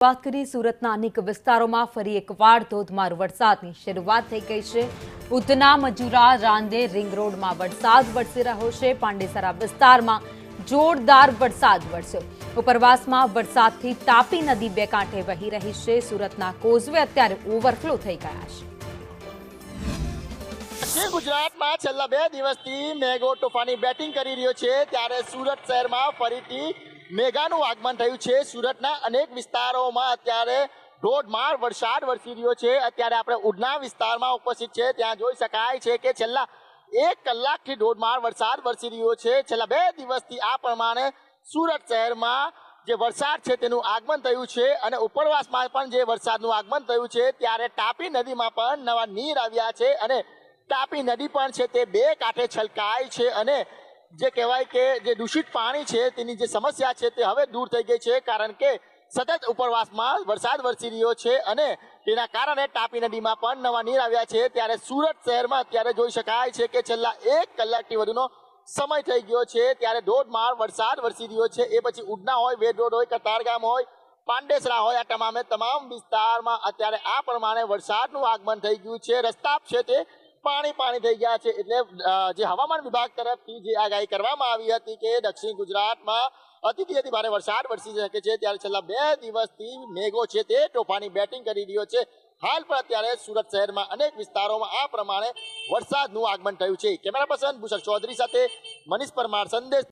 વાત કરી સુરતના અનેક વિસ્તારોમાં ફરી એકવાર ધોધમાર વરસાદની શરૂઆત થઈ ગઈ છે। ઉધના મજુરા રાંદેર રિંગ રોડમાં વરસાદ વરસી રહ્યો છે। પાંડેસરા વિસ્તારમાં જોરદાર વરસાદ વરસ્યો। ઉપરવાસમાં વરસાદથી તાપી નદી બે કાંઠે વહી રહી છે। સુરતના કોઝવે અત્યારે ઓવરફ્લો થઈ ગયા છે। દક્ષિણ ગુજરાતમાં છેલ્લા 2 દિવસથી મેઘો તોફાની બેટિંગ કરી રહ્યો છે, ત્યારે સુરત શહેરમાં ફરીથી મેઘાનું આગમન થયું છે। સુરતના અનેક વિસ્તારોમાં અત્યારે ધોધમાર વરસાદ વરસી રહ્યો છે। અત્યારે આપણે ઉધના વિસ્તારમાં ઉપસ્થિત છે, ત્યાં જોઈ શકાય છે કે છેલ્લા 1 કલાકથી ધોધમાર વરસાદ વરસી રહ્યો છે। છેલ્લા 2 દિવસથી આ પ્રમાણે સુરત શહેરમાં જે વરસાદ છે તેનું આગમન થયું છે અને ઉપરવાસમાં પણ જે વરસાદનું આગમન થયું છે, ત્યારે તાપી નદીમાં પણ નવા નીર આવ્યા છે અને તાપી નદી પણ છે તે બે કાંઠે છલકાય છે અને જે કહેવાય કે જે દૂષિત પાણી છે તેની જે સમસ્યા છે તે હવે દૂર થઈ ગઈ છે, કારણ કે સતત ઉપરવાસમાં વરસાદ વરસી રહ્યો છે અને તેના કારણે તાપી નદીમાં પણ નવા નીર આવ્યા છે। ત્યારે સુરત શહેરમાં અત્યારે જોઈ શકાય છે કે છેલ્લા 1 કલાકથી વધુનો સમય થઈ ગયો છે, ત્યારે ધોધમાર વરસાદ વરસી રહ્યો છે। એ પછી ઉધના હોય, વેડ રોડ હોય, કતારગામ હોય, પાંડેસરા હોય, આ તમામ વિસ્તારમાં અત્યારે આ પ્રમાણે વરસાદનું આગમન થઈ ગયું છે। રસ્તા છે તે પાણી થઈ ગયા છે। એટલે જે હવામાન વિભાગ તરફથી જે આગાહી કરવામાં આવી હતી કે દક્ષિણ ગુજરાતમાં અતિથી અતિ ભારે વરસાદ વરસી શકે છે, ત્યારે છેલ્લા 2 દિવસથી મેઘો છે તે તોફાની બેટિંગ કરી રહ્યો છે। હાલ પણ અત્યારે સુરત શહેરમાં અનેક વિસ્તારોમાં આ પ્રમાણે વરસાદનું આગમન થયું છે। કેમેરા પર્સન ભૂષણ ચૌધરી સાથે મનીષ પરમાર, સંદેશ।